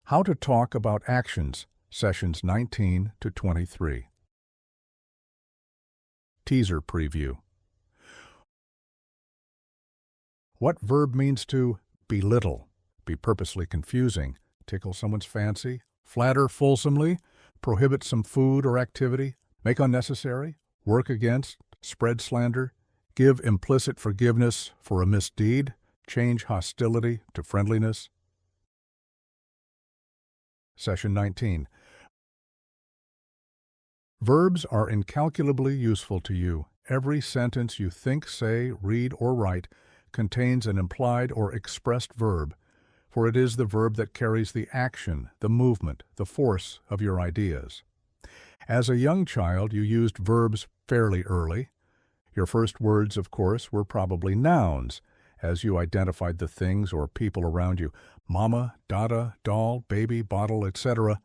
How to talk about actions, sessions 19 to 23. Teaser preview. What verb means to belittle, be purposely confusing, tickle someone's fancy, flatter fulsomely, prohibit some food or activity, make unnecessary, work against, spread slander, give implicit forgiveness for a misdeed, change hostility to friendliness? Session 19. Verbs are incalculably useful to you. Every sentence you think, say, read, or write contains an implied or expressed verb, for it is the verb that carries the action, the movement, the force of your ideas. As a young child, you used verbs fairly early. Your first words, of course, were probably nouns, as you identified the things or people around you. Mama, dada, doll, baby, bottle, etc.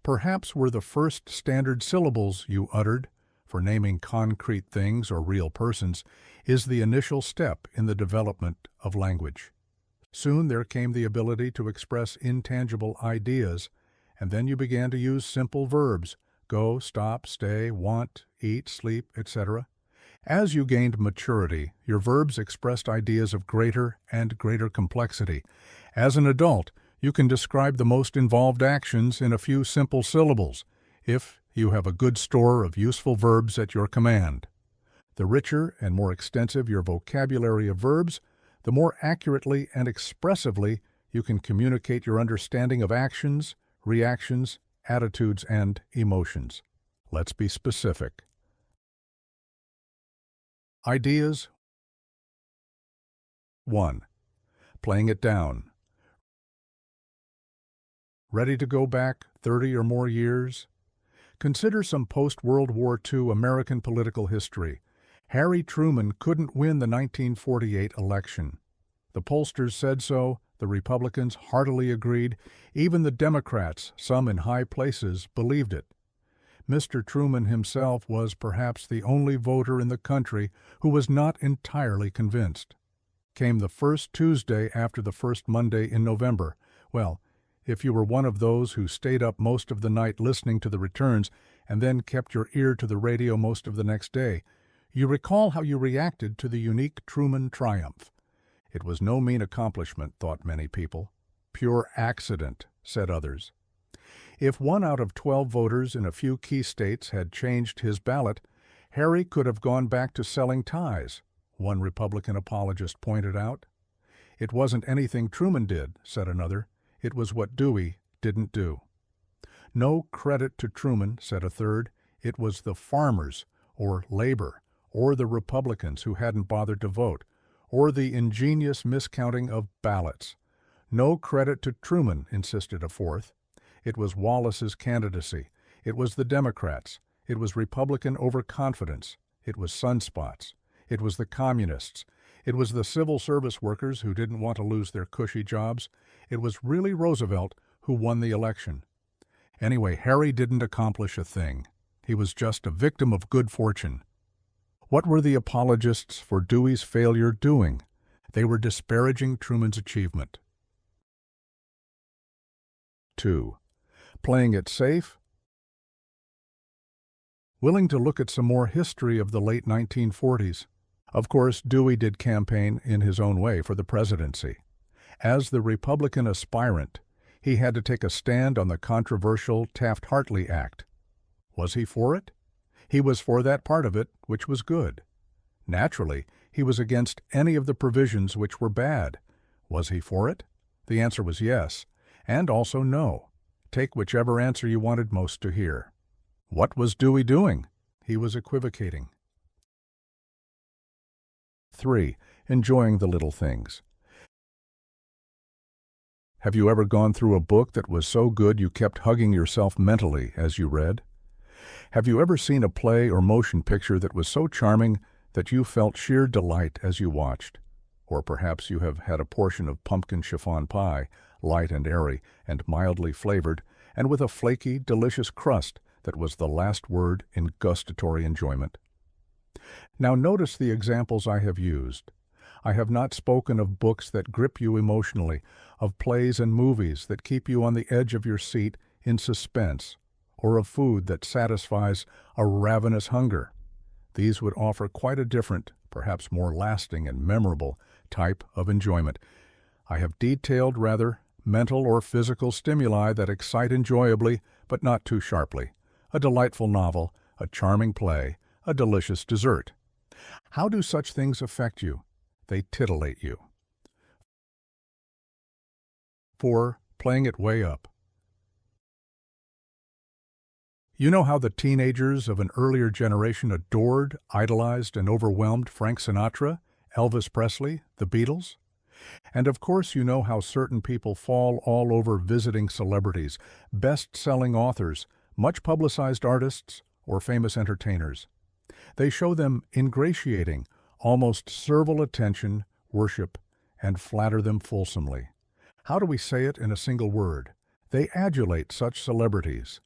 perhaps were the first standard syllables you uttered, for naming concrete things or real persons is the initial step in the development of language. Soon there came the ability to express intangible ideas, and then you began to use simple verbs: go, stop, stay, want, eat, sleep, etc. As you gained maturity, your verbs expressed ideas of greater and greater complexity. As an adult, you can describe the most involved actions in a few simple syllables, if you have a good store of useful verbs at your command. The richer and more extensive your vocabulary of verbs, the more accurately and expressively you can communicate your understanding of actions, reactions, attitudes, and emotions. Let's be specific. Ideas. 1. Playing it down. Ready to go back 30 or more years? Consider some post-World War II American political history. Harry Truman couldn't win the 1948 election. The pollsters said so, the Republicans heartily agreed, even the Democrats, some in high places, believed it. Mr. Truman himself was perhaps the only voter in the country who was not entirely convinced. Came the first Tuesday after the first Monday in November. Well, if you were one of those who stayed up most of the night listening to the returns and then kept your ear to the radio most of the next day, you recall how you reacted to the unique Truman triumph. It was no mean accomplishment, thought many people. Pure accident, said others. If 1 out of 12 voters in a few key states had changed his ballot, Harry could have gone back to selling ties, one Republican apologist pointed out. It wasn't anything Truman did, said another. It was what Dewey didn't do. No credit to Truman, said a third. It was the farmers, or labor, or the Republicans who hadn't bothered to vote, or the ingenious miscounting of ballots. No credit to Truman, insisted a fourth. It was Wallace's candidacy. It was the Democrats. It was Republican overconfidence. It was sunspots. It was the communists. It was the civil service workers who didn't want to lose their cushy jobs. It was really Roosevelt who won the election. Anyway, Harry didn't accomplish a thing. He was just a victim of good fortune. What were the apologists for Dewey's failure doing? They were disparaging Truman's achievement. 2. Playing it safe? Willing to look at some more history of the late 1940s. Of course, Dewey did campaign in his own way for the presidency. As the Republican aspirant, he had to take a stand on the controversial Taft-Hartley Act. Was he for it? He was for that part of it, which was good. Naturally, he was against any of the provisions which were bad. Was he for it? The answer was yes, and also no. Take whichever answer you wanted most to hear. What was Dewey doing? He was equivocating. 3. Enjoying the little things. Have you ever gone through a book that was so good you kept hugging yourself mentally as you read? Have you ever seen a play or motion picture that was so charming that you felt sheer delight as you watched? Or perhaps you have had a portion of pumpkin chiffon pie, light and airy and mildly flavored, and with a flaky, delicious crust that was the last word in gustatory enjoyment. Now notice the examples I have used. I have not spoken of books that grip you emotionally, of plays and movies that keep you on the edge of your seat in suspense, or of food that satisfies a ravenous hunger. These would offer quite a different, perhaps more lasting and memorable, type of enjoyment. I have detailed, rather, mental or physical stimuli that excite enjoyably, but not too sharply. A delightful novel, a charming play, a delicious dessert. How do such things affect you? They titillate you. 4. Playing it way up. You know how the teenagers of an earlier generation adored, idolized, and overwhelmed Frank Sinatra, Elvis Presley, the Beatles? And of course you know how certain people fall all over visiting celebrities, best-selling authors, much-publicized artists, or famous entertainers. They show them ingratiating, almost servile attention, worship, and flatter them fulsomely. How do we say it in a single word? They adulate such celebrities.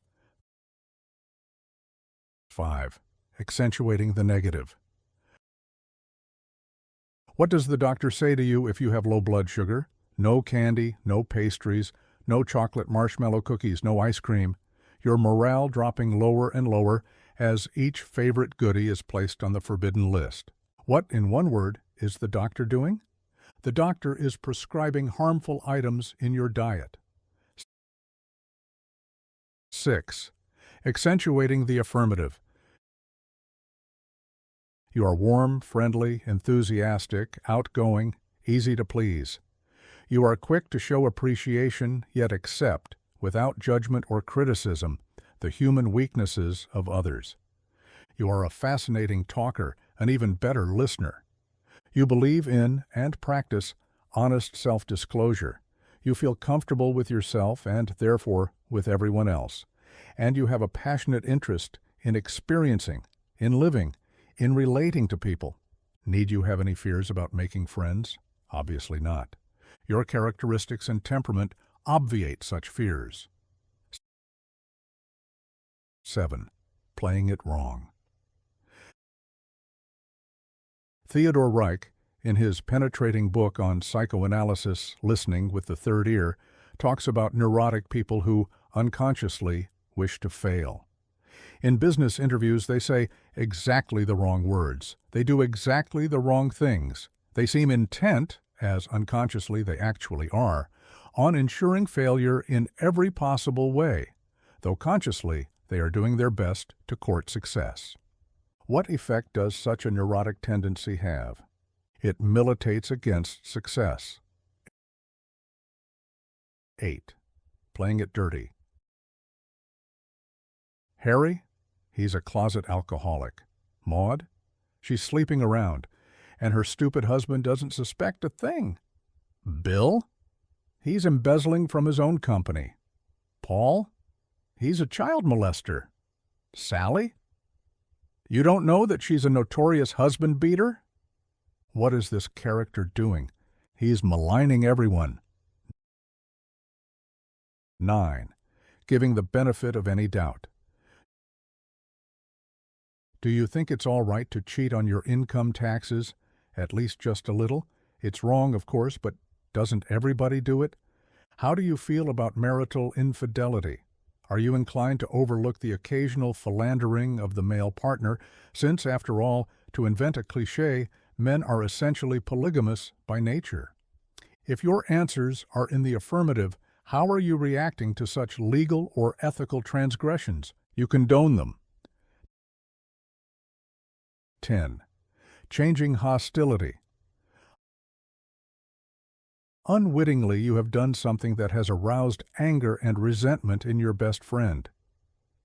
5. Accentuating the negative. What does the doctor say to you if you have low blood sugar? No candy, no pastries, no chocolate marshmallow cookies, no ice cream. Your morale dropping lower and lower as each favorite goodie is placed on the forbidden list. What, in one word, is the doctor doing? The doctor is prescribing harmful items in your diet. 6. Accentuating the affirmative. You are warm, friendly, enthusiastic, outgoing, easy to please. You are quick to show appreciation, yet accept, without judgment or criticism, the human weaknesses of others. You are a fascinating talker, an even better listener. You believe in and practice honest self-disclosure. You feel comfortable with yourself and, therefore, with everyone else. And you have a passionate interest in experiencing, in living, in relating to people. Need you have any fears about making friends? Obviously not. Your characteristics and temperament obviate such fears. 7. Playing it wrong. Theodore Reich, in his penetrating book on psychoanalysis, Listening with the Third Ear, talks about neurotic people who, unconsciously, wish to fail. In business interviews, they say exactly the wrong words. They do exactly the wrong things. They seem intent, as unconsciously they actually are, on ensuring failure in every possible way, though consciously they are doing their best to court success. What effect does such a neurotic tendency have? It militates against success. 8. Playing it dirty. Harry? He's a closet alcoholic. Maud? She's sleeping around, and her stupid husband doesn't suspect a thing. Bill? He's embezzling from his own company. Paul? He's a child molester. Sally? You don't know that she's a notorious husband beater? What is this character doing? He's maligning everyone. 9. Giving the benefit of any doubt. Do you think it's all right to cheat on your income taxes, at least just a little? It's wrong, of course, but doesn't everybody do it? How do you feel about marital infidelity? Are you inclined to overlook the occasional philandering of the male partner, since, after all, to invent a cliché, men are essentially polygamous by nature? If your answers are in the affirmative, how are you reacting to such legal or ethical transgressions? You condone them. 10. Changing hostility. Unwittingly, you have done something that has aroused anger and resentment in your best friend.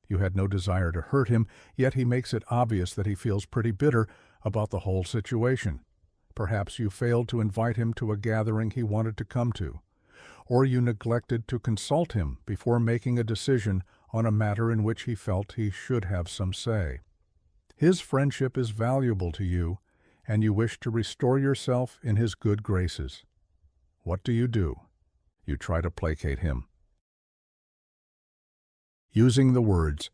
You had no desire to hurt him, yet he makes it obvious that he feels pretty bitter about the whole situation. Perhaps you failed to invite him to a gathering he wanted to come to, or you neglected to consult him before making a decision on a matter in which he felt he should have some say. His friendship is valuable to you, and you wish to restore yourself in his good graces. What do? You try to placate him. Using the words.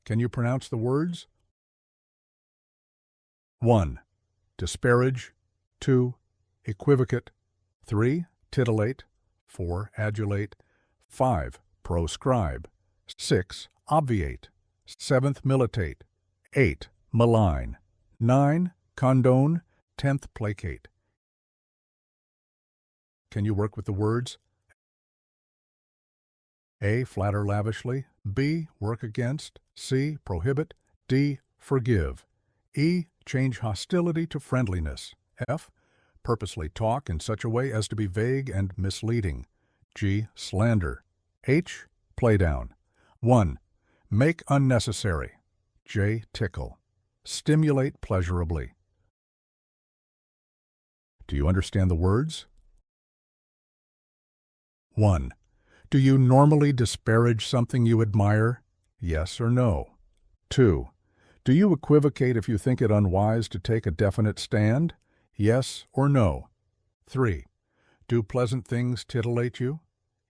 Can you pronounce the words? 1. disparage. 2. Equivocate. 3. Titillate. 4. Adulate. 5. Proscribe. 6. Obviate. 7th, militate. 8. Malign. 9. Condone. 10th, placate. Can you work with the words? A. Flatter lavishly. B. Work against. C. Prohibit. D. Forgive. E. Change hostility to friendliness. F. Purposely talk in such a way as to be vague and misleading. G. Slander. H. Play down. 1. Make unnecessary. J. Tickle. Stimulate pleasurably. Do you understand the words? 1. Do you normally disparage something you admire? Yes or no? 2. Do you equivocate if you think it unwise to take a definite stand? Yes or no? 3. Do pleasant things titillate you?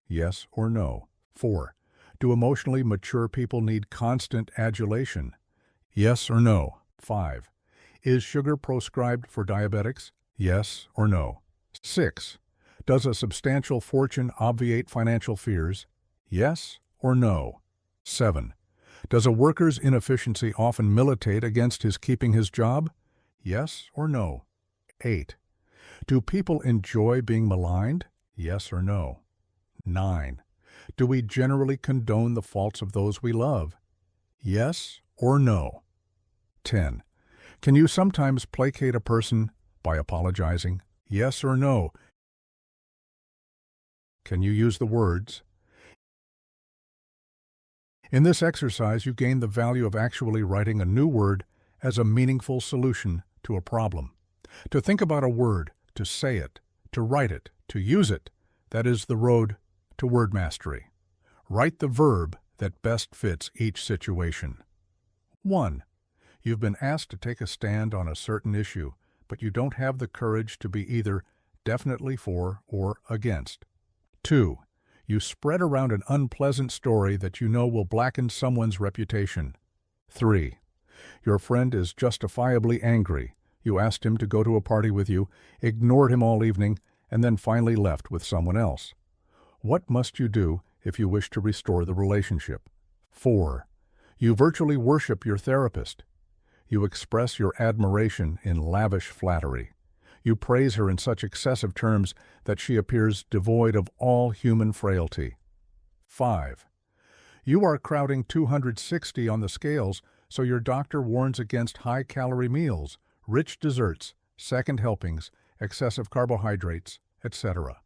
Yes or no? 4. Do emotionally mature people need constant adulation? Yes or no? 5. Is sugar proscribed for diabetics? Yes or no? 6. Does a substantial fortune obviate financial fears? Yes or no? 7. Does a worker's inefficiency often militate against his keeping his job? Yes or no? 8. Do people enjoy being maligned? Yes or no? 9. Do we generally condone the faults of those we love? Yes or no? 10. Can you sometimes placate a person by apologizing? Yes or no? Can you use the words? In this exercise, you gain the value of actually writing a new word as a meaningful solution to a problem. To think about a word, to say it, to write it, to use it, that is the road to word mastery. Write the verb that best fits each situation. 1. You've been asked to take a stand on a certain issue, but you don't have the courage to be either definitely for or against. 2. You spread around an unpleasant story that you know will blacken someone's reputation. 3. Your friend is justifiably angry. You asked him to go to a party with you, ignored him all evening, and then finally left with someone else. What must you do if you wish to restore the relationship? 4. You virtually worship your therapist. You express your admiration in lavish flattery. You praise her in such excessive terms that she appears devoid of all human frailty. 5. You are crowding 260 on the scales, so your doctor warns against high-calorie meals, rich desserts, second helpings, excessive carbohydrates, etc.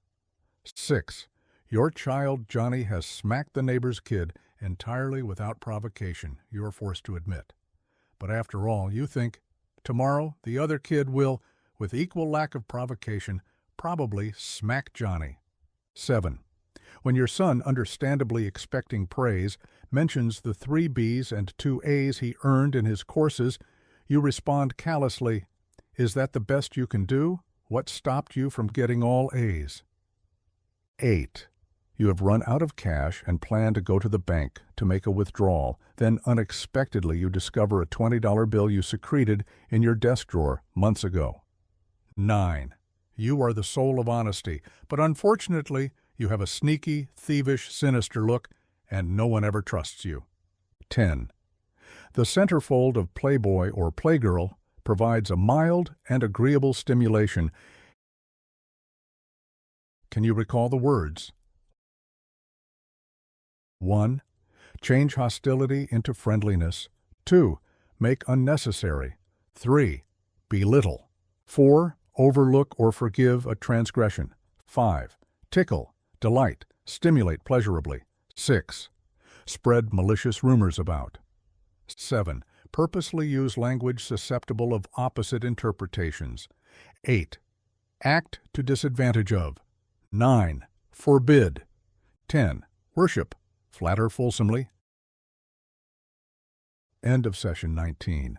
6. Your child, Johnny, has smacked the neighbor's kid entirely without provocation, you are forced to admit. But after all, you think, tomorrow the other kid will, with equal lack of provocation, probably smack Johnny. 7. When your son, understandably expecting praise, mentions the 3 B's and 2 A's he earned in his courses, you respond callously, "Is that the best you can do? What stopped you from getting all A's?" 8. You have run out of cash and plan to go to the bank to make a withdrawal. Then unexpectedly you discover a $20 bill you secreted in your desk drawer months ago. 9. You are the soul of honesty, but unfortunately you have a sneaky, thievish, sinister look, and no one ever trusts you. 10. The centerfold of Playboy or Playgirl provides a mild and agreeable stimulation. Can you recall the words? 1. Change hostility into friendliness. 2. Make unnecessary. 3. Belittle. 4. Overlook or forgive a transgression. 5. Tickle, delight, stimulate pleasurably. 6. Spread malicious rumors about. 7. Purposely use language susceptible of opposite interpretations. 8. Act to disadvantage of. 9. Forbid. 10. Worship. Flatter fulsomely. End of Session 19.